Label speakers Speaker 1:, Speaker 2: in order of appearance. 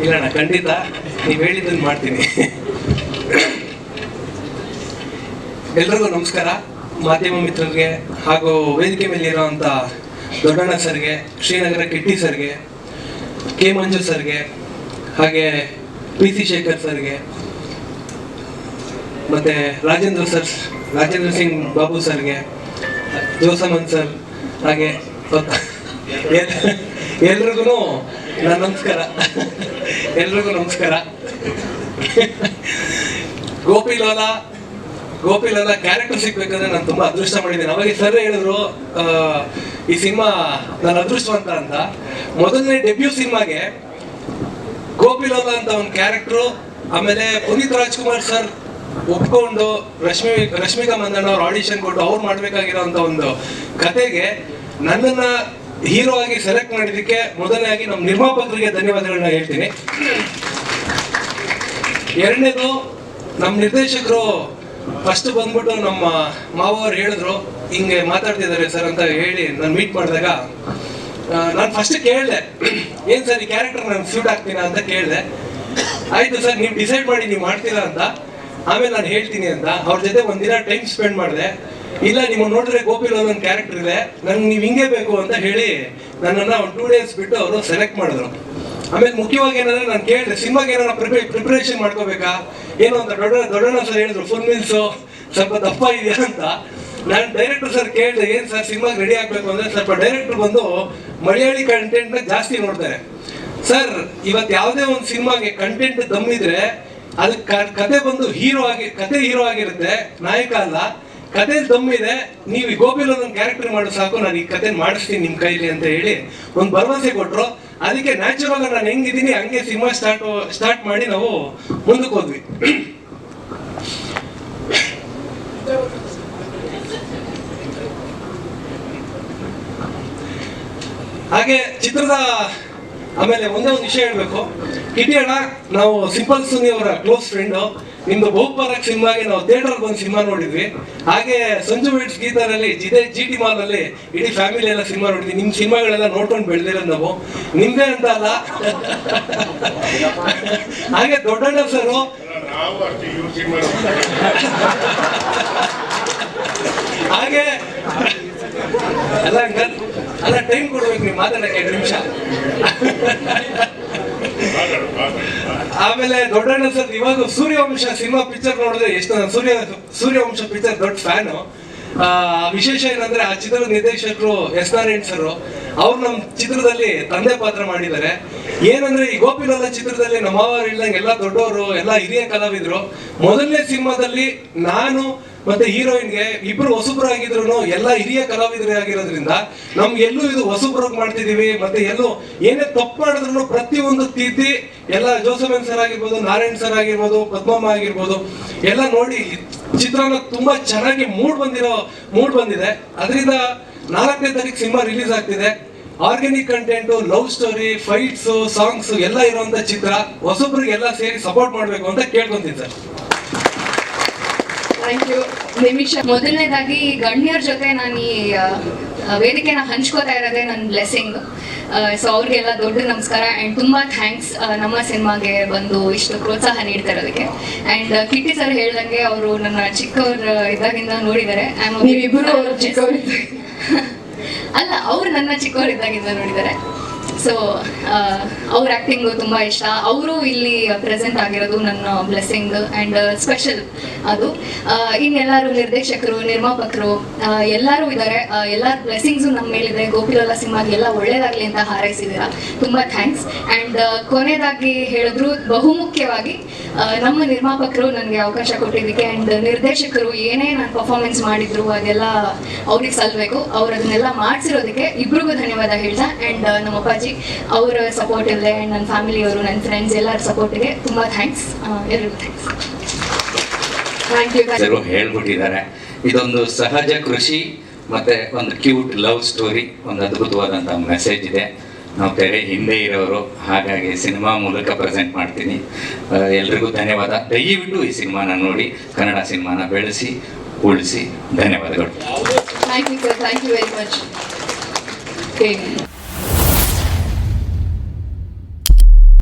Speaker 1: ಇಲ್ಲಣ್ಣ, ಖಂಡಿತ ನೀವು ಹೇಳಿದ್ದನ್ನು ಮಾಡ್ತೀನಿ. ಎಲ್ರಿಗೂ ನಮಸ್ಕಾರ. ಮಾಧ್ಯಮ ಮಿತ್ರರಿಗೆ ಹಾಗೂ ವೇದಿಕೆ ಮೇಲೆ ಇರುವಂಥ ದೊಡ್ಡಣ್ಣ ಸರ್ಗೆ, ಶ್ರೀನಗರ ಕಿಟ್ಟಿ ಸರ್ಗೆ, ಕೆ ಮಂಜು ಸರ್ಗೆ, ಹಾಗೆ PC ಶೇಖರ್ ಸರ್ಗೆ, ಮತ್ತು ರಾಜೇಂದ್ರ ಸಿಂಗ್ ಬಾಬು ಸರ್ಗೆ, ಜೋಸಮನ್ ಸರ್, ಹಾಗೆ ಎಲ್ರಿಗೂ ನನ್ನ ನಮಸ್ಕಾರ. ಎಲ್ರಿಗೂ ನಮಸ್ಕಾರ. ಗೋಪಿಲಾಲ ಕ್ಯಾರೆಕ್ಟರ್ ಸಿಗ್ಬೇಕಂದ್ರೆ ನಾನು ತುಂಬಾ ಅದೃಷ್ಟ ಮಾಡಿದ್ದೇನೆ. ಅವಾಗ ಸರ್ ಹೇಳಿದ್ರು ಈ ಸಿನಿಮಾ ನಾನು ಅದೃಷ್ಟವಂತ ಅಂತ. ಮೊದಲನೇ ಡೆಬ್ಯೂ ಸಿನಿಮಾಗೆ ಗೋಪಿಲಾಲ ಅಂತ ಒಂದು ಕ್ಯಾರೆಕ್ಟ್ರು, ಆಮೇಲೆ ಪುನೀತ್ ರಾಜ್ಕುಮಾರ್ ಸರ್ ಒಪ್ಕೊಂಡು ರಶ್ಮಿಕಾ ಮಂದಣ್ಣ ಅವ್ರು ಆಡಿಷನ್ ಕೊಟ್ಟು ಅವ್ರು ಮಾಡ್ಬೇಕಾಗಿರೋಂಥ ಒಂದು ಕತೆಗೆ ನನ್ನನ್ನ ಹೀರೋ ಆಗಿ ಸೆಲೆಕ್ಟ್ ಮಾಡಿದ್ದಕ್ಕೆ ಮೊದಲನೇದಾಗಿ ನಮ್ಮ ನಿರ್ಮಾಪಕರಿಗೆ ಧನ್ಯವಾದಗಳನ್ನ ಹೇಳ್ತೀನಿ. ಎರಡನೇದು, ನಮ್ಮ ನಿರ್ದೇಶಕರು ಫಸ್ಟ್ ಬಂದ್ಬಿಟ್ಟು ನಮ್ಮ ಮಾವವ್ರು ಹೇಳಿದ್ರು ಹಿಂಗೆ ಮಾತಾಡ್ತಿದ್ದಾರೆ ಸರ್ ಅಂತ ಹೇಳಿ ನಾನು ಮೀಟ್ ಮಾಡಿದಾಗ ನಾನು ಫಸ್ಟ್ ಕೇಳಿದೆ, ಏನ್ ಸರ್ ಈ ಕ್ಯಾರೆಕ್ಟರ್ ನಾನು ಸೂಟ್ ಆಗ್ತೀನ ಅಂತ ಕೇಳಿದೆ. ಆಯ್ತು ಸರ್, ನೀವು ಡಿಸೈಡ್ ಮಾಡಿ ನೀವು ಮಾಡ್ತೀರಾ ಅಂತ, ಆಮೇಲೆ ನಾನು ಹೇಳ್ತೀನಿ ಅಂತ ಅವ್ರ ಜೊತೆ ಒಂದಿನ ಟೈಮ್ ಸ್ಪೆಂಡ್ ಮಾಡಿದೆ. ಇಲ್ಲ, ನೀವು ನೋಡಿದ್ರೆ ಗೋಪಿಲಾಲ್ ಒಂದು ಕ್ಯಾರೆಕ್ಟರ್ ಇದೆ, ನನ್ಗೆ ನೀವು ಹಿಂಗೆ ಬೇಕು ಅಂತ ಹೇಳಿ ನನ್ನನ್ನು ಒಂದು 2 days ಬಿಟ್ಟು ಅವರು ಸೆಲೆಕ್ಟ್ ಮಾಡಿದ್ರು. ಆಮೇಲೆ ಮುಖ್ಯವಾಗಿ ಏನಂದ್ರೆ ನಾನು ಕೇಳಿದೆ, ಸಿನಿಮಾಗೆ ಏನಾರ ಪ್ರಿಪರೇಷನ್ ಮಾಡ್ಕೋಬೇಕಾ ಏನು ಅಂತ. ದೊಡ್ಡಣ್ಣ ಸರ್ ಹೇಳಿದ್ರು ಫುಲ್ ಮೀಲ್ಸು ಸ್ವಲ್ಪ ದಪ್ಪ ಇದೆಯಾ ಅಂತ. ನಾನು ಡೈರೆಕ್ಟರ್ ಸರ್ ಕೇಳಿದೆ, ಏನು ಸರ್ ಸಿನಿಮಾಗೆ ರೆಡಿ ಆಗಬೇಕು ಅಂದರೆ ಸ್ವಲ್ಪ ಡೈರೆಕ್ಟರ್ ಬಂದು ಮಲಯಾಳಿ ಕಂಟೆಂಟ್ನ ಜಾಸ್ತಿ ನೋಡ್ತಾರೆ ಸರ್. ಇವತ್ತು ಯಾವುದೇ ಒಂದು ಸಿನಿಮಾಗೆ ಕಂಟೆಂಟ್ ದಮ್ಮಿದ್ರೆ ಅದಕ್ಕೆ ಕತೆ ಬಂದು ಹೀರೋ ಆಗಿರುತ್ತೆ, ನಾಯಕ ಅಲ್ಲ. ಕತೆ ದಮ್ಮಿದೆ, ನೀವು ಈ ಗೋಪಿಲಾಲ್ ಒಂದು ಕ್ಯಾರೆಕ್ಟರ್ ಮಾಡಿ ಸಾಕು, ನಾನು ಈ ಕತೆ ಮಾಡಿಸ್ತೀನಿ ನಿಮ್ಮ ಕೈಲಿ ಅಂತ ಹೇಳಿ ಒಂದು ಭರವಸೆ ಕೊಟ್ಟರು. ಅದಕ್ಕೆ ನ್ಯಾಚುರಲ್ ನಾನು ಹೆಂಗಿದ್ದೀನಿ ಹಂಗೆ ಸಿನಿಮಾ ಸ್ಟಾರ್ಟ್ ಮಾಡಿ ನಾವು ಮುಂದಕ್ಕೆ ಹೋದ್ವಿ. ಹಾಗೆ ಚಿತ್ರದ ಆಮೇಲೆ ಒಂದೇ ಒಂದು ವಿಷಯ ಹೇಳ್ಬೇಕು. ಕಿಟಿ ಅಣ್ಣ, ನಾವು ಸಿಂಪಲ್ ಸುನಿ ಅವರ ಕ್ಲೋಸ್ ಫ್ರೆಂಡು. ನಿಮ್ದು ಬಹುಪರಾಕ್ ಸಿನಿಮಾಗೆ ನಾವು ಥಿಯೇಟರ್ ಬಂದು ಸಿನಿಮಾ ನೋಡಿದ್ವಿ. ಹಾಗೆ ಸಂಜು ವೆಡ್ಸ್ ಗೀತಾರಲ್ಲಿ GT ಮಾಲ್ ಅಲ್ಲಿ ಇಡೀ ಫ್ಯಾಮಿಲಿ ಎಲ್ಲ ಸಿನಿಮಾ ನೋಡಿದ್ವಿ. ನಿಮ್ ಸಿನಿಮಾಗಳೆಲ್ಲ ನೋಡ್ಕೊಂಡು ಬೆಳೆದಿರೋದು ನಾವು, ನಿಮ್ದೇ ಅಂತ ಅಲ್ಲ. ಹಾಗೆ ದೊಡ್ಡಣ್ಣ ಸರು ಹಾಗೆ ಅಲ್ಲ ಟೈಮ್ ಕೊಡ್ಬೇಕು ನೀವು ಮಾತಾಡಕ್ಕೆ 2 ನಿಮಿಷ. ಆಮೇಲೆ ದೊಡ್ಡಣ್ಣ ಸರ್ ಇವಾಗ ಸೂರ್ಯವಂಶ ಸಿನಿಮಾ ಪಿಕ್ಚರ್ ನೋಡಿದ್ರೆ ಎಷ್ಟು, ಸೂರ್ಯವಂಶ ಪಿಕ್ಚರ್ ದೊಡ್ಡ ಫ್ಯಾನು. ವಿಶೇಷ ಏನಂದ್ರೆ ಆ ಚಿತ್ರದ ನಿರ್ದೇಶಕರು S ನಾರಾಯಣ್ ಸರ್, ಅವ್ರು ನಮ್ಮ ಚಿತ್ರದಲ್ಲಿ ತಂದೆ ಪಾತ್ರ ಮಾಡಿದ್ದಾರೆ. ಏನಂದ್ರೆ ಈ ಗೋಪಿಲಾಲ ಚಿತ್ರದಲ್ಲಿ ನಮ್ಮವರು ಇಲ್ದಂಗೆ ಎಲ್ಲ ದೊಡ್ಡವರು, ಎಲ್ಲ ಹಿರಿಯ ಕಲಾವಿದರು. ಮೊದಲನೇ ಸಿನಿಮಾದಲ್ಲಿ ನಾನು ಮತ್ತೆ ಹೀರೋಯಿನ್ಗೆ ಇಬ್ರು ಹೊಸಬ್ರಾಗಿದ್ರು ಎಲ್ಲ ಹಿರಿಯ ಕಲಾವಿದರೇ ಆಗಿರೋದ್ರಿಂದ ನಮ್ಗೆ ಎಲ್ಲೂ ಇದು ಹೊಸಬ್ರಾಗಿ ಮಾಡ್ತಿದೀವಿ. ಮತ್ತೆ ಎಲ್ಲೂ ಏನೇ ತಪ್ಪು ಮಾಡಿದ್ರು ಪ್ರತಿಯೊಂದು ತಿದ್ದಿ ಎಲ್ಲ ಜೋಸಮನ್ ಸರ್ ಆಗಿರ್ಬೋದು, ನಾರಾಯಣ್ ಸರ್ ಆಗಿರ್ಬೋದು, ಪದ್ಮಮ್ಮ ಆಗಿರ್ಬೋದು ಎಲ್ಲ ನೋಡಿ ಚಿತ್ರನ ತುಂಬಾ ಚೆನ್ನಾಗಿ ಮೂಡ್ ಬಂದಿದೆ. ಅದರಿಂದ 4ನೇ ತಾರೀಕು ಸಿನಿಮಾ ರಿಲೀಸ್ ಆಗ್ತಿದೆ. Organic content, love story, fights, songs ಎಲ್ಲ ಇರುವಂತ ಚಿತ್ರ. ಹೊಸಬ್ರಿಗೆಲ್ಲ ಸೇರಿ ಸಪೋರ್ಟ್ ಮಾಡ್ಬೇಕು ಅಂತ ಕೇಳ್ಕೊಂತೀನಿ ಸರ್.
Speaker 2: ಥ್ಯಾಂಕ್ ಯು ನಿಮಿಷ. ಮೊದಲನೇದಾಗಿ ಗಣ್ಯರ ಜೊತೆ ನಾನು ಈ ವೇದಿಕೆನ ಹಂಚ್ಕೋತಾ ಇರೋದೇ ನನ್ನ ಬ್ಲೆಸ್ಸಿಂಗ್. ಸೊ ಅವ್ರಿಗೆಲ್ಲ ದೊಡ್ಡ ನಮಸ್ಕಾರ ಆ್ಯಂಡ್ ತುಂಬ ಥ್ಯಾಂಕ್ಸ್ ನಮ್ಮ ಸಿನಿಮಾಗೆ ಬಂದು ಇಷ್ಟು ಪ್ರೋತ್ಸಾಹ ನೀಡ್ತಾ ಇರೋದಕ್ಕೆ. ಆ್ಯಂಡ್ ಕಿಟ್ಟಿ ಸರ್ ಹೇಳ್ದಂಗೆ ಅವರು ನನ್ನ ಚಿಕ್ಕವ್ರ ಇದ್ದಾಗಿಂದ ನೋಡಿದ್ದಾರೆ. ಅಲ್ಲ, ಅವ್ರು ನನ್ನ ಚಿಕ್ಕವರಿದ್ದಾಗಿಂದ ನೋಡಿದ್ದಾರೆ. ಸೊ ಅವ್ರ ಆ್ಯಕ್ಟಿಂಗು ತುಂಬ ಇಷ್ಟ. ಅವರು ಇಲ್ಲಿ ಪ್ರೆಸೆಂಟ್ ಆಗಿರೋದು ನನ್ನ ಬ್ಲೆಸ್ಸಿಂಗ್ ಆ್ಯಂಡ್ ಸ್ಪೆಷಲ್ ಅದು. ಇನ್ನೆಲ್ಲರೂ ನಿರ್ದೇಶಕರು, ನಿರ್ಮಾಪಕರು ಎಲ್ಲರೂ ಇದ್ದಾರೆ. ಎಲ್ಲರ ಬ್ಲೆಸ್ಸಿಂಗ್ಸು ನಮ್ಮ ಮೇಲಿದೆ. ಗೋಪಿಲಾಲ ಸಿನಿಮಾಗೆ ಎಲ್ಲ ಒಳ್ಳೇದಾಗಲಿ ಅಂತ ಹಾರೈಸಿದ್ದೀರಾ, ತುಂಬ ಥ್ಯಾಂಕ್ಸ್. ಆ್ಯಂಡ್ ಕೊನೆಯದಾಗಿ ಹೇಳಿದ್ರು, ಬಹುಮುಖ್ಯವಾಗಿ ನಮ್ಮ ನಿರ್ಮಾಪಕರು ನನಗೆ ಅವಕಾಶ ಕೊಟ್ಟಿದ್ದಕ್ಕೆ ಆ್ಯಂಡ್ ನಿರ್ದೇಶಕರು ಏನೇ ನಾನು ಪರ್ಫಾರ್ಮೆನ್ಸ್ ಮಾಡಿದ್ರು ಅದೆಲ್ಲ ಅವ್ರಿಗೆ ಸಲ್ಲಬೇಕು. ಅವ್ರು ಅದನ್ನೆಲ್ಲ ಮಾಡಿಸಿರೋದಕ್ಕೆ ಇಬ್ರಿಗೂ ಧನ್ಯವಾದ ಹೇಳ್ತಾ. ಆ್ಯಂಡ್ ನಮ್ಮ ಅಪ್ಪಾಜಿ ಅವರ ಸಪೋರ್ಟ್ ಇದೆ, ಆ್ಯಂಡ್ ನನ್ನ ಫ್ಯಾಮಿಲಿಯವರು, ನನ್ನ ಫ್ರೆಂಡ್ಸ್ ಎಲ್ಲರ ಸಪೋರ್ಟಿಗೆ ತುಂಬ ಥ್ಯಾಂಕ್ಸ್. ಎಲ್ರಿಗೂ ಥ್ಯಾಂಕ್ಸ್. Thank you.
Speaker 3: ಹೇಳ್ಬಿಟ್ಟಿದ್ದಾರೆ, ಇದೊಂದು ಸಹಜ ಕೃಷಿ ಮತ್ತೆ ಒಂದು ಕ್ಯೂಟ್ ಲವ್ ಸ್ಟೋರಿ, ಒಂದು ಅದ್ಭುತವಾದಂಥ ಮೆಸೇಜ್ ಇದೆ. ನಾವು ತೆರೆ ಹಿಂದೆ ಇರೋರು, ಹಾಗಾಗಿ ಸಿನಿಮಾ ಮೂಲಕ ಪ್ರೆಸೆಂಟ್ ಮಾಡ್ತೀನಿ. ಎಲ್ರಿಗೂ ಧನ್ಯವಾದ. ದಯವಿಟ್ಟು ಈ ಸಿನಿಮಾನ ನೋಡಿ, ಕನ್ನಡ ಸಿನಿಮಾನ ಬೆಳೆಸಿ ಉಳಿಸಿ. ಧನ್ಯವಾದಗಳು.
Speaker 2: Thank you sir, thank you very much.